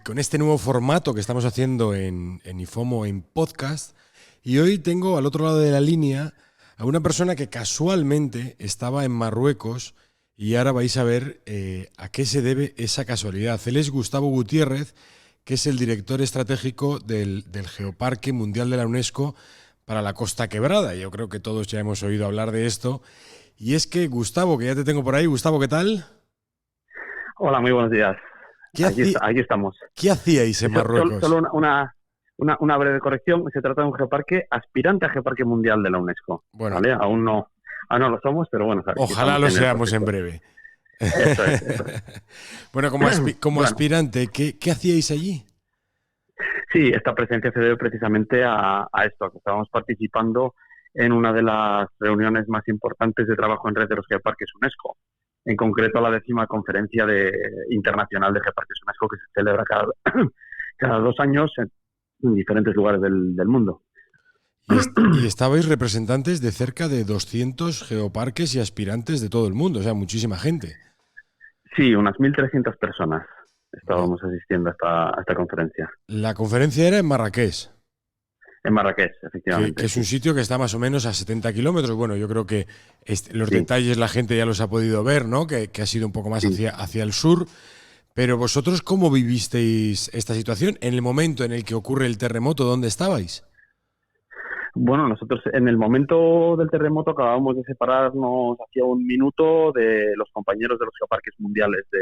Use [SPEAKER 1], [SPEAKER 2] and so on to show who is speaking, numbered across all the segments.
[SPEAKER 1] Con este nuevo formato que estamos haciendo en IFOMO en podcast, y hoy tengo al otro lado de la línea a una persona que casualmente estaba en Marruecos y ahora vais a ver a qué se debe esa casualidad. Él es Gustavo Gutiérrez, que es el director estratégico del Geoparque Mundial de la UNESCO para la Costa Quebrada. Yo creo que todos ya hemos oído hablar de esto. Y es que Gustavo, que ya te tengo por ahí. Gustavo, ¿qué tal?
[SPEAKER 2] Hola, muy buenos días.
[SPEAKER 1] ¿Qué hacía-
[SPEAKER 2] Aquí estamos.
[SPEAKER 1] ¿Qué hacíais en
[SPEAKER 2] Solo
[SPEAKER 1] Marruecos?
[SPEAKER 2] una breve corrección. Se trata de un geoparque aspirante a Geoparque Mundial de la UNESCO.
[SPEAKER 1] Bueno,
[SPEAKER 2] ¿Vale? Aún no lo somos, pero bueno, aquí
[SPEAKER 1] ojalá
[SPEAKER 2] estamos
[SPEAKER 1] lo
[SPEAKER 2] en el
[SPEAKER 1] seamos en
[SPEAKER 2] proceso.
[SPEAKER 1] breve.
[SPEAKER 2] Eso es, eso es.
[SPEAKER 1] Bueno, como
[SPEAKER 2] Bueno,
[SPEAKER 1] aspirante, ¿qué hacíais allí?
[SPEAKER 2] sí, esta presencia se debe precisamente a esto, a que estábamos participando en una de las reuniones más importantes de trabajo en red de los geoparques UNESCO. En concreto, la 10ª conferencia internacional de geoparques UNESCO, que se celebra cada 2 años en diferentes lugares del mundo.
[SPEAKER 1] Y estabais representantes de cerca de 200 geoparques y aspirantes de todo el mundo, o sea, muchísima gente.
[SPEAKER 2] Sí, unas 1.300 personas
[SPEAKER 1] Bueno,
[SPEAKER 2] estábamos asistiendo a esta conferencia.
[SPEAKER 1] la conferencia era en Marrakech,
[SPEAKER 2] En Marrakech,
[SPEAKER 1] que
[SPEAKER 2] efectivamente,
[SPEAKER 1] es un
[SPEAKER 2] sí.
[SPEAKER 1] sitio que está más o menos a 70 kilómetros. Bueno, yo creo que los
[SPEAKER 2] Sí,
[SPEAKER 1] detalles la gente ya los ha podido ver, ¿no? Que ha sido un poco más
[SPEAKER 2] sí.
[SPEAKER 1] hacia el sur. Pero vosotros, ¿cómo vivisteis esta situación? En el momento en el que ocurre el terremoto, ¿dónde estabais?
[SPEAKER 2] Bueno, nosotros en el momento del terremoto acabábamos de separarnos hacía un minuto de los compañeros de los geoparques mundiales de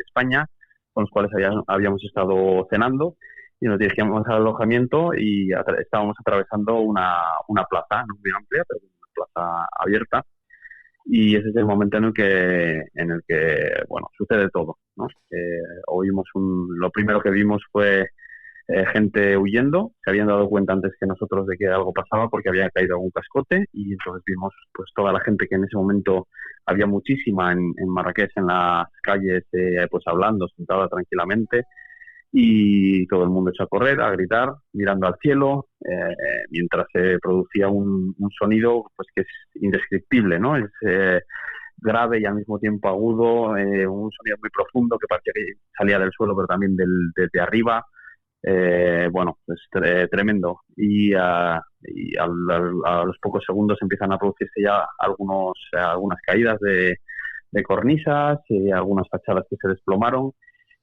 [SPEAKER 2] España, con los cuales habíamos estado cenando, y nos dirigíamos al alojamiento y estábamos atravesando una plaza, no muy amplia, pero una plaza abierta. Y ese es el momento en el que bueno, sucede todo, ¿no? Lo primero que vimos fue gente huyendo. Se habían dado cuenta antes que nosotros de que algo pasaba porque había caído algún cascote, y entonces vimos pues toda la gente que en ese momento había muchísima en Marrakech, en las calles, pues hablando, sentada tranquilamente, y todo el mundo echó a correr, a gritar, mirando al cielo, mientras se producía un sonido pues que es indescriptible, ¿no? Es grave y al mismo tiempo agudo, un sonido muy profundo que parecía que salía del suelo, pero también desde arriba. Bueno, pues tremendo. A los pocos segundos empiezan a producirse ya algunas caídas de cornisas, algunas fachadas que se desplomaron,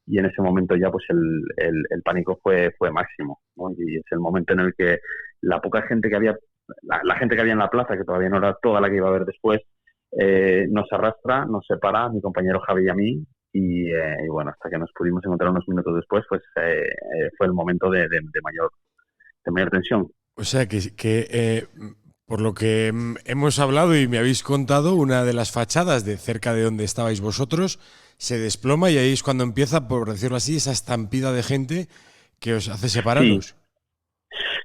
[SPEAKER 2] y en ese momento ya pues el pánico fue máximo, ¿no? Y es el momento en el que la poca gente que había, la gente que había en la plaza, que todavía no era toda la que iba a haber después, nos arrastra, nos separa, a mi compañero Javi y a mí, y bueno, hasta que nos pudimos encontrar unos minutos después, pues fue el momento de mayor tensión.
[SPEAKER 1] O sea, por lo que hemos hablado y me habéis contado, una de las fachadas de cerca de donde estabais vosotros se desploma y ahí es cuando empieza, por decirlo así, esa estampida de gente que os hace
[SPEAKER 2] Sí,
[SPEAKER 1] separaros.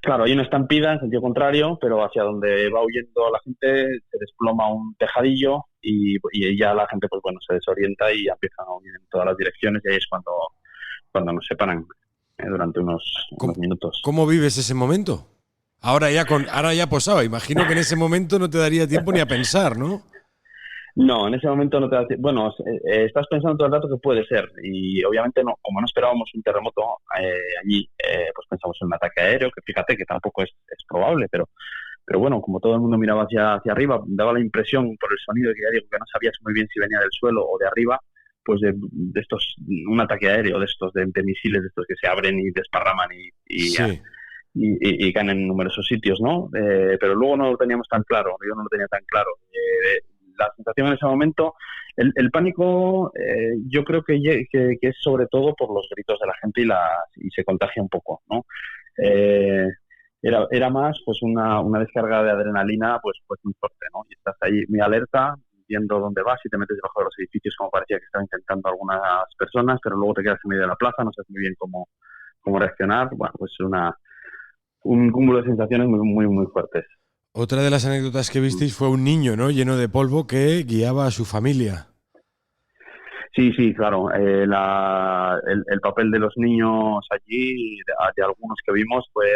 [SPEAKER 2] claro, hay una estampida en sentido contrario, pero hacia donde va huyendo la gente se desploma un tejadillo, y ya la gente pues bueno, se desorienta y empiezan a huir en todas las direcciones, y ahí es cuando nos separan durante unos
[SPEAKER 1] ¿Cómo,
[SPEAKER 2] minutos.
[SPEAKER 1] cómo vives ese momento? Ahora ya posado. Imagino que en ese momento no te daría tiempo ni a pensar, ¿no?
[SPEAKER 2] No, en ese momento no te da bueno, estás pensando todo el rato que puede ser, y obviamente no, como no esperábamos un terremoto allí, pues pensamos en un ataque aéreo, que fíjate que tampoco es probable, pero bueno, como todo el mundo miraba hacia arriba, daba la impresión por el sonido, que ya digo que no sabías muy bien si venía del suelo o de arriba, pues de estos, un ataque aéreo de estos, de misiles de estos que se abren y desparraman
[SPEAKER 1] Sí.
[SPEAKER 2] y caen en numerosos sitios, ¿no? Pero luego no lo teníamos tan claro, yo no lo tenía tan claro. La sensación en ese momento, el pánico, yo creo que es sobre todo por los gritos de la gente, y se contagia un poco, ¿no? Eh, era más pues una descarga de adrenalina pues muy fuerte, ¿no? Y estás ahí muy alerta, viendo dónde vas, y te metes debajo de los edificios, como parecía que estaban intentando algunas personas, pero luego te quedas en medio de la plaza, no sabes muy bien cómo reaccionar. Bueno, pues un cúmulo de sensaciones muy, muy, muy fuertes.
[SPEAKER 1] Otra de las anécdotas que visteis fue un niño, ¿no? Lleno de polvo que guiaba a su familia.
[SPEAKER 2] Sí, sí, claro. El papel de los niños allí, de algunos que vimos, fue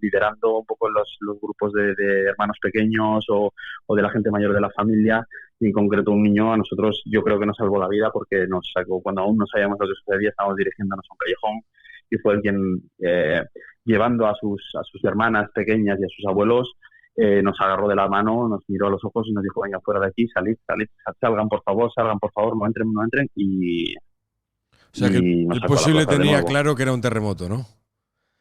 [SPEAKER 2] liderando un poco los grupos de hermanos pequeños o de la gente mayor de la familia. Y en concreto un niño a nosotros yo creo que nos salvó la vida porque nos sacó, cuando aún no sabíamos lo que sucedía, estábamos dirigiéndonos a un callejón y fue el quien, llevando a sus hermanas pequeñas y a sus abuelos, nos agarró de la mano, nos miró a los ojos y nos dijo, venga, fuera de aquí, salid, salgan por favor, no entren, no entren,
[SPEAKER 1] O sea que
[SPEAKER 2] y nos
[SPEAKER 1] el
[SPEAKER 2] sacó a la
[SPEAKER 1] posible
[SPEAKER 2] plaza de
[SPEAKER 1] tenía
[SPEAKER 2] nuevo.
[SPEAKER 1] claro que era un terremoto, ¿no?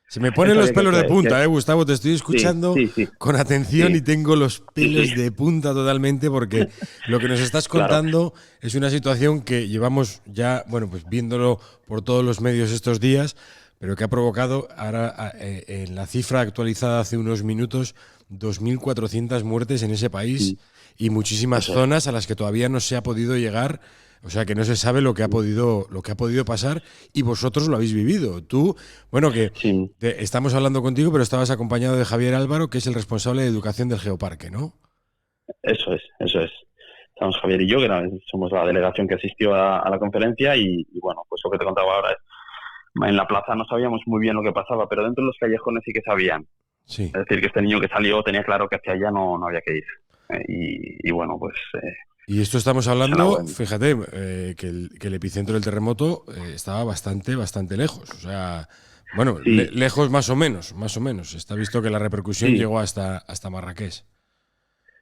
[SPEAKER 1] Se me
[SPEAKER 2] Él
[SPEAKER 1] ponen los
[SPEAKER 2] sabía
[SPEAKER 1] pelos de punta, Gustavo, te estoy
[SPEAKER 2] sí,
[SPEAKER 1] escuchando
[SPEAKER 2] sí, sí,
[SPEAKER 1] con atención y
[SPEAKER 2] sí,
[SPEAKER 1] tengo los
[SPEAKER 2] sí, sí,
[SPEAKER 1] pelos de punta totalmente porque lo que nos estás
[SPEAKER 2] claro,
[SPEAKER 1] contando es una situación que llevamos ya, bueno, pues viéndolo por todos los medios estos días, pero que ha provocado ahora en la cifra actualizada hace unos minutos 2.400 muertes en ese país
[SPEAKER 2] sí,
[SPEAKER 1] y muchísimas
[SPEAKER 2] eso es.
[SPEAKER 1] zonas a las que todavía no se ha podido llegar. O sea que no se sabe lo que ha podido pasar y vosotros lo habéis vivido. Tú, bueno, que
[SPEAKER 2] Sí,
[SPEAKER 1] estamos hablando contigo, pero estabas acompañado de Javier Álvaro, que es el responsable de educación del Geoparque, ¿no?
[SPEAKER 2] eso es, eso es. Estamos Javier y yo, somos la delegación que asistió a la conferencia y bueno, pues lo que te contaba ahora es, en la plaza no sabíamos muy bien lo que pasaba, pero dentro de los callejones sí que sabían.
[SPEAKER 1] Sí.
[SPEAKER 2] Es decir, que este niño que salió tenía claro que hacia allá no había que ir. Y bueno, pues
[SPEAKER 1] Y esto estamos
[SPEAKER 2] es una
[SPEAKER 1] hablando,
[SPEAKER 2] buena.
[SPEAKER 1] fíjate, que el epicentro del terremoto estaba bastante lejos. O sea, bueno,
[SPEAKER 2] Sí,
[SPEAKER 1] lejos más o menos, más o menos. Está visto que la repercusión
[SPEAKER 2] sí,
[SPEAKER 1] llegó hasta Marrakech.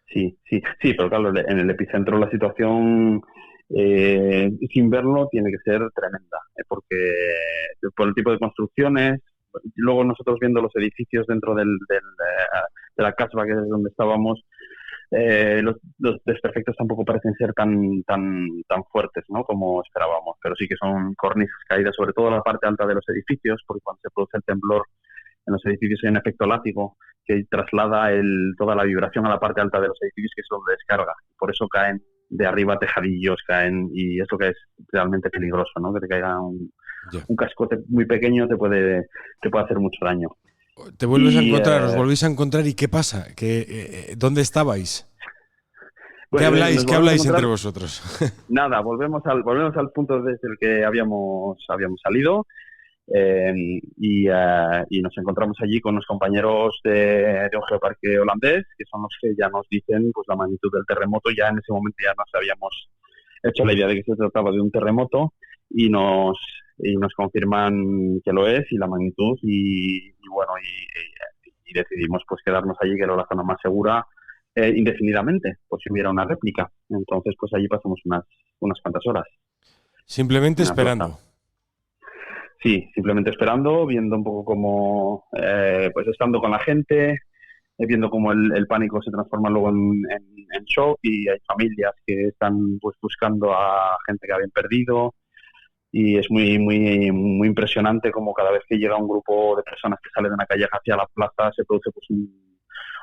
[SPEAKER 2] sí, sí, sí, pero claro, en el epicentro la situación sin verlo tiene que ser tremenda, porque por el tipo de construcciones, luego nosotros viendo los edificios dentro de la casba que es donde estábamos, los desperfectos tampoco parecen ser tan fuertes, ¿no? Como esperábamos, pero sí que son cornisas caídas, sobre todo en la parte alta de los edificios, porque cuando se produce el temblor en los edificios hay un efecto látigo que traslada toda la vibración a la parte alta de los edificios, que es donde descarga. Por eso caen de arriba tejadillos, caen, y es lo que es realmente peligroso, ¿no? Que te caiga
[SPEAKER 1] Ya.
[SPEAKER 2] un cascote muy pequeño te puede hacer mucho daño.
[SPEAKER 1] Te vuelves a
[SPEAKER 2] Y
[SPEAKER 1] encontrar, os volvéis a encontrar y ¿qué pasa? ¿Dónde estabais?
[SPEAKER 2] pues nos
[SPEAKER 1] ¿Qué
[SPEAKER 2] volvemos a
[SPEAKER 1] habláis entre
[SPEAKER 2] encontrar.
[SPEAKER 1] vosotros?
[SPEAKER 2] Nada, volvemos al punto desde el que habíamos salido. Y nos encontramos allí con los compañeros de un geoparque holandés, que son los que ya nos dicen pues la magnitud del terremoto. Ya en ese momento ya nos habíamos hecho la idea de que se trataba de un terremoto y nos confirman que lo es y la magnitud y bueno, y decidimos pues quedarnos allí, que era la zona más segura, indefinidamente, por si hubiera una réplica. Entonces pues allí pasamos unas cuantas horas
[SPEAKER 1] Simplemente
[SPEAKER 2] en la plaza.
[SPEAKER 1] esperando.
[SPEAKER 2] Sí, simplemente esperando, viendo un poco cómo, pues estando con la gente, viendo cómo el pánico se transforma luego en shock, y hay familias que están pues buscando a gente que habían perdido, y es muy muy muy impresionante como cada vez que llega un grupo de personas que sale de una calle hacia la plaza se produce pues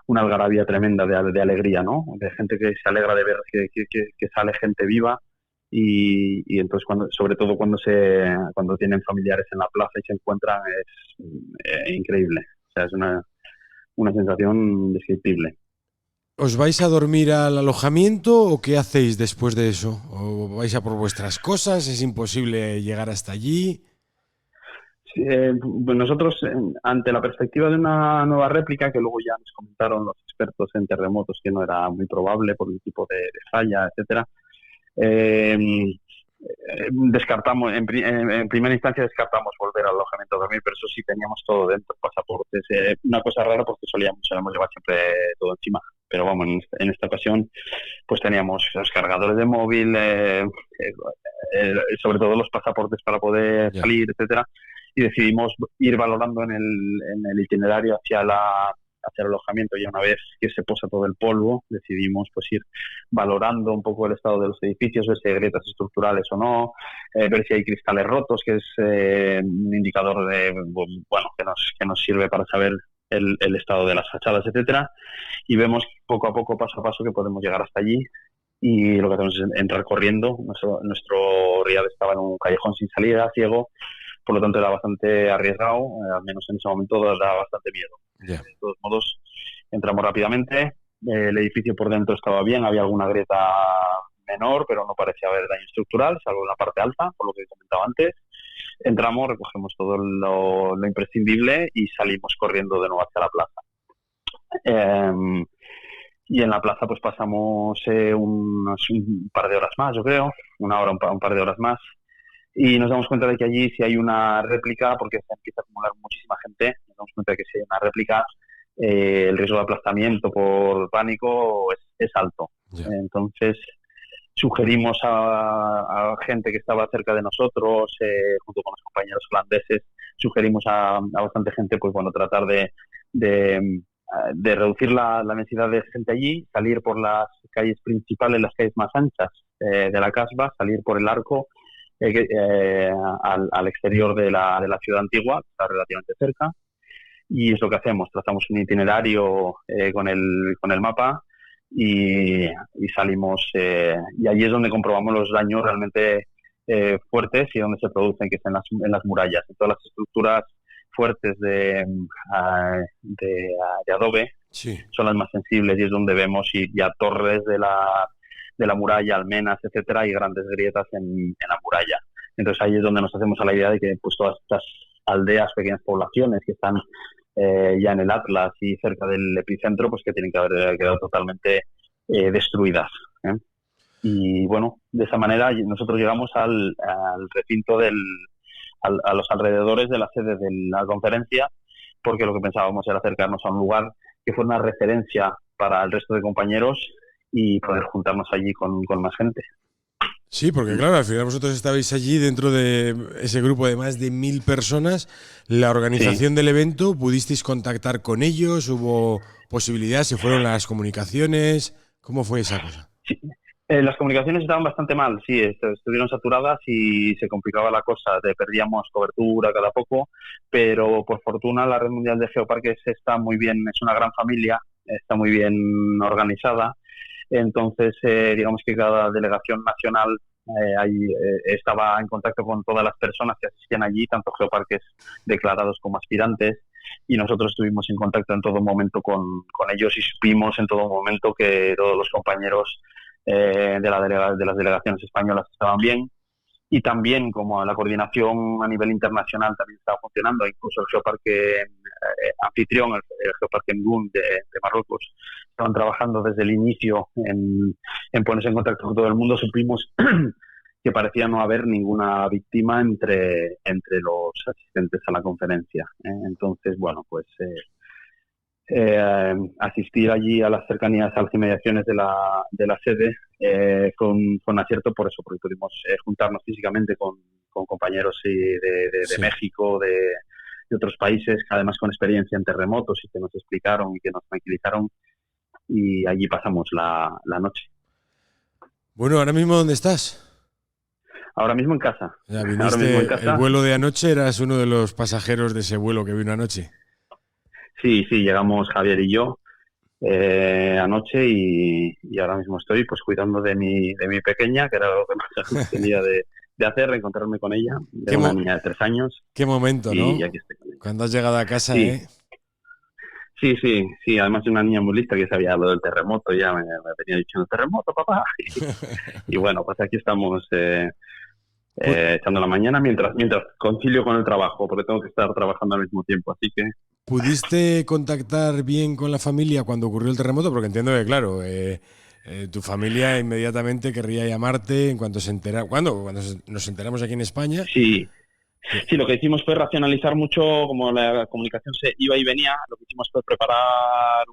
[SPEAKER 2] una algarabía tremenda de alegría, ¿no? De gente que se alegra de ver que sale gente viva. Y entonces sobre todo cuando tienen familiares en la plaza y se encuentran, es increíble. O sea, es una sensación indescriptible.
[SPEAKER 1] ¿Os vais a dormir al alojamiento o qué hacéis después de eso? ¿O vais a por vuestras cosas? ¿Es imposible llegar hasta allí?
[SPEAKER 2] Sí, pues nosotros, ante la perspectiva de una nueva réplica, que luego ya nos comentaron los expertos en terremotos que no era muy probable por el tipo de falla, etcétera, eh, descartamos, en primera instancia descartamos volver al alojamiento a dormir, pero eso sí, teníamos todo dentro, pasaportes. Una cosa rara porque solíamos llevar siempre todo encima, pero vamos, en esta ocasión pues teníamos los cargadores de móvil, sobre todo los pasaportes para poder
[SPEAKER 1] Ya.
[SPEAKER 2] salir, etcétera, y decidimos ir valorando en el itinerario hacia el alojamiento. Y una vez que se posa todo el polvo, decidimos pues ir valorando un poco el estado de los edificios, ver si hay grietas estructurales o no, ver si hay cristales rotos, que es un indicador que nos sirve para saber el estado de las fachadas, etcétera. Y vemos poco a poco, paso a paso, que podemos llegar hasta allí. Y lo que hacemos es entrar corriendo. Nuestro riad estaba en un callejón sin salida, ciego, por lo tanto era bastante arriesgado, al menos en ese momento daba bastante miedo.
[SPEAKER 1] Ya.
[SPEAKER 2] De todos modos, entramos rápidamente, el edificio por dentro estaba bien, había alguna grieta menor, pero no parecía haber daño estructural, salvo en la parte alta, por lo que comentaba antes. Entramos, recogemos todo lo imprescindible y salimos corriendo de nuevo hacia la plaza. Y en la plaza pues pasamos un par de horas más, yo creo, una hora, un par de horas más. Y nos damos cuenta de que allí si hay una réplica, porque se empieza a acumular muchísima gente, nos damos cuenta de que si hay una réplica, el riesgo de aplastamiento por pánico es alto.
[SPEAKER 1] Yeah.
[SPEAKER 2] Entonces sugerimos a gente que estaba cerca de nosotros, junto con los compañeros holandeses, sugerimos a bastante gente, pues bueno, tratar de reducir la densidad de gente allí, salir por las calles principales, las calles más anchas de la Casbah, salir por el arco al exterior de la ciudad antigua, que está relativamente cerca, y es lo que hacemos, trazamos un itinerario con el mapa y salimos, y allí es donde comprobamos los daños realmente fuertes y donde se producen, que es en las murallas, en todas las estructuras fuertes de adobe, sí, son las más sensibles, y es donde vemos ya torres de la muralla, almenas, etcétera, y grandes grietas en la muralla. Entonces ahí es donde nos hacemos a la idea de que pues todas estas aldeas, pequeñas poblaciones que están ya en el Atlas y cerca del epicentro, pues que tienen que haber quedado totalmente destruidas. Y bueno, de esa manera nosotros llegamos al recinto a los alrededores de la sede de la conferencia, porque lo que pensábamos era acercarnos a un lugar que fuera una referencia para el resto de compañeros y poder juntarnos allí con más gente.
[SPEAKER 1] Sí, porque claro, al final vosotros estabais allí dentro de ese grupo de más de 1000 personas. La organización del evento, ¿pudisteis contactar con ellos? ¿Hubo posibilidad? ¿Se fueron las comunicaciones? ¿Cómo fue esa cosa?
[SPEAKER 2] Sí. Las comunicaciones estaban bastante mal, sí, estuvieron saturadas y se complicaba la cosa, perdíamos cobertura cada poco, pero por fortuna la Red Mundial de Geoparques está muy bien, es una gran familia, está muy bien organizada. Entonces, digamos que cada delegación nacional estaba en contacto con todas las personas que asistían allí, tanto geoparques declarados como aspirantes, y nosotros estuvimos en contacto en todo momento con ellos y supimos en todo momento que todos los compañeros de las delegaciones españolas estaban bien, y también como la coordinación a nivel internacional también estaba funcionando, incluso el geoparque anfitrión, el geoparque Ngún de Marruecos, estaban trabajando desde el inicio en ponerse en contacto con todo el mundo. Supimos que parecía no haber ninguna víctima entre los asistentes a la conferencia. Entonces, bueno, pues asistir allí a las cercanías, a las inmediaciones de la sede con acierto por eso, porque pudimos juntarnos físicamente con compañeros de México, de otros países, además con experiencia en terremotos y que nos explicaron y que nos tranquilizaron, y allí pasamos la noche.
[SPEAKER 1] Bueno, ¿ahora mismo dónde estás?
[SPEAKER 2] Ahora mismo en casa.
[SPEAKER 1] Ya viniste, el vuelo de anoche, eras uno de los pasajeros de ese vuelo que vino anoche.
[SPEAKER 2] Sí, llegamos Javier y yo anoche y ahora mismo estoy pues cuidando de mi pequeña, que era lo que más tenía de hacer, reencontrarme con ella, de una niña de 3 años.
[SPEAKER 1] Qué momento, ¿no?
[SPEAKER 2] Y aquí estoy con ella.
[SPEAKER 1] Cuando has llegado a casa,
[SPEAKER 2] sí. Sí, además de una niña muy lista que sabía lo del terremoto, ya me venía diciendo, terremoto, papá. Y bueno, pues aquí estamos echando la mañana mientras concilio con el trabajo, porque tengo que estar trabajando al mismo tiempo, así que...
[SPEAKER 1] ¿Pudiste contactar bien con la familia cuando ocurrió el terremoto? Porque entiendo que, claro, tu familia inmediatamente querría llamarte en cuanto se entera. ¿Cuándo? Cuando nos enteramos aquí en España.
[SPEAKER 2] Sí, lo que hicimos fue racionalizar mucho, como la comunicación se iba y venía, lo que hicimos fue preparar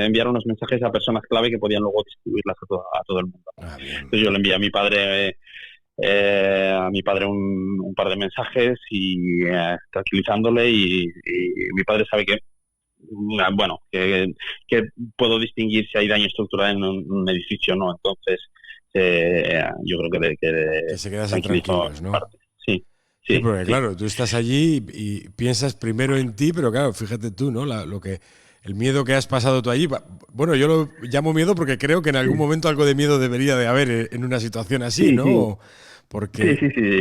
[SPEAKER 2] enviar unos mensajes a personas clave que podían luego distribuirlas a todo el mundo. Entonces yo le envié a mi padre un par de mensajes y tranquilizándole, y mi padre sabe que puedo distinguir si hay daño estructural en un edificio o no, entonces yo creo que
[SPEAKER 1] se quedan tranquilos, ¿no?
[SPEAKER 2] Sí,
[SPEAKER 1] porque claro, tú estás allí y piensas primero en ti, pero claro, fíjate tú, ¿no? El miedo que has pasado tú allí. Bueno, yo lo llamo miedo porque creo que en algún momento algo de miedo debería de haber en una situación así, ¿no?
[SPEAKER 2] Sí.
[SPEAKER 1] Porque
[SPEAKER 2] sí.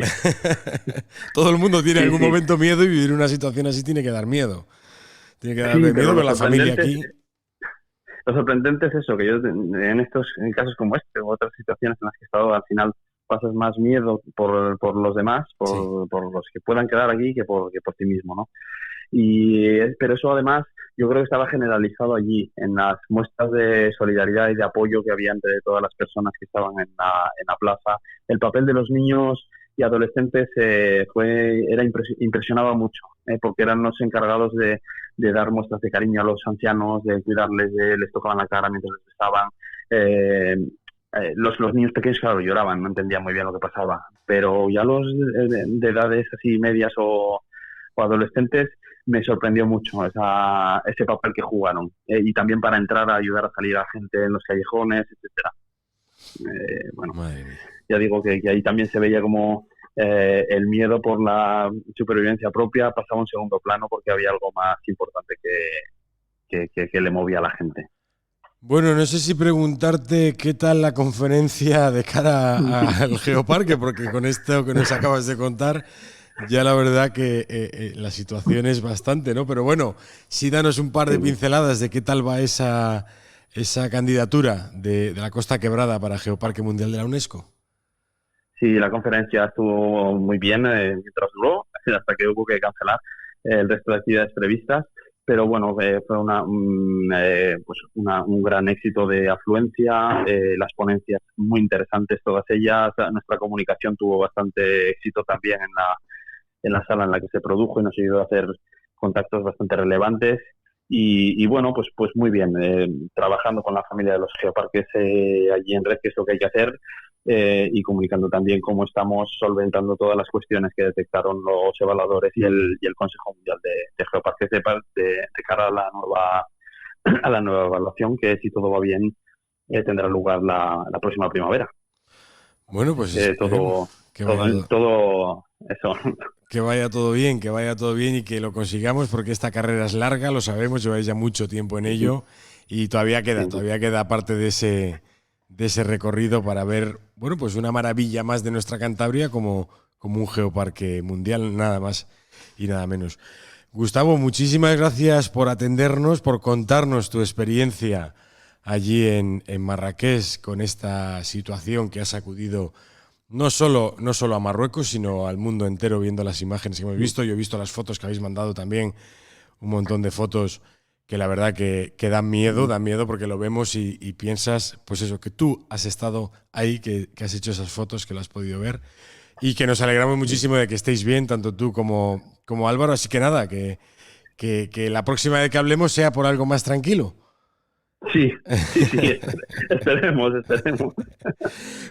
[SPEAKER 1] Todo el mundo tiene en algún momento miedo, y vivir una situación así tiene que dar miedo. Tiene que darle miedo, pero la familia aquí...
[SPEAKER 2] Lo sorprendente es eso, que yo en casos como este o otras situaciones en las que he estado, al final pasas más miedo por los demás,
[SPEAKER 1] Sí.
[SPEAKER 2] por los que puedan quedar aquí que por ti mismo, ¿no? Pero eso además yo creo que estaba generalizado allí, en las muestras de solidaridad y de apoyo que había entre todas las personas que estaban en la plaza. El papel de los niños y adolescentes impresionaba mucho, porque eran los encargados de dar muestras de cariño a los ancianos, de cuidarles, les tocaban la cara mientras les besaban. Los niños pequeños, claro, lloraban, no entendían muy bien lo que pasaba, pero ya los de edades así medias o adolescentes, me sorprendió mucho ese papel que jugaron. Y también para entrar a ayudar a salir a gente en los callejones, etcétera. Bueno,
[SPEAKER 1] Madre mía.
[SPEAKER 2] ya digo que ahí también se veía como el miedo por la supervivencia propia pasaba a un segundo plano porque había algo más importante que le movía a la gente.
[SPEAKER 1] Bueno, no sé si preguntarte qué tal la conferencia de cara al Geoparque, porque con esto que nos acabas de contar, ya la verdad que la situación es bastante, ¿no? Pero bueno, sí danos un par de pinceladas de qué tal va esa candidatura de la Costa Quebrada para Geoparque Mundial de la UNESCO.
[SPEAKER 2] Sí, la conferencia estuvo muy bien mientras duró, hasta que hubo que cancelar el resto de actividades previstas. Pero bueno, fue un gran éxito de afluencia, las ponencias muy interesantes todas ellas, nuestra comunicación tuvo bastante éxito también en la sala en la que se produjo y nos ayudó a hacer contactos bastante relevantes y bueno, pues muy bien, trabajando con la familia de los geoparques allí en red, que es lo que hay que hacer, y comunicando también cómo estamos solventando todas las cuestiones que detectaron los evaluadores y el Consejo Mundial de Geoparques de cara a la nueva evaluación, que si todo va bien tendrá lugar la próxima primavera.
[SPEAKER 1] Bueno, pues
[SPEAKER 2] todo eso.
[SPEAKER 1] Que vaya todo bien y que lo consigamos, porque esta carrera es larga, lo sabemos, lleváis ya mucho tiempo en ello y todavía queda parte de ese recorrido para ver, bueno, pues una maravilla más de nuestra Cantabria como un geoparque mundial, nada más y nada menos. Gustavo, muchísimas gracias por atendernos, por contarnos tu experiencia allí en Marrakech con esta situación que ha sacudido no solo a Marruecos, sino al mundo entero, viendo las imágenes que hemos visto. Yo he visto las fotos que habéis mandado también, un montón de fotos que la verdad que dan miedo porque lo vemos y piensas, pues eso, que tú has estado ahí, que has hecho esas fotos, que lo has podido ver y que nos alegramos muchísimo de que estéis bien, tanto tú como Álvaro. Así que nada, que la próxima vez que hablemos sea por algo más tranquilo.
[SPEAKER 2] Sí, esperemos.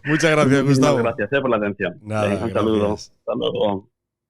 [SPEAKER 1] Muchas gracias,
[SPEAKER 2] Muchísimas
[SPEAKER 1] Gustavo.
[SPEAKER 2] gracias por la atención.
[SPEAKER 1] Nada,
[SPEAKER 2] Un saludo.
[SPEAKER 1] gracias.
[SPEAKER 2] Hasta luego.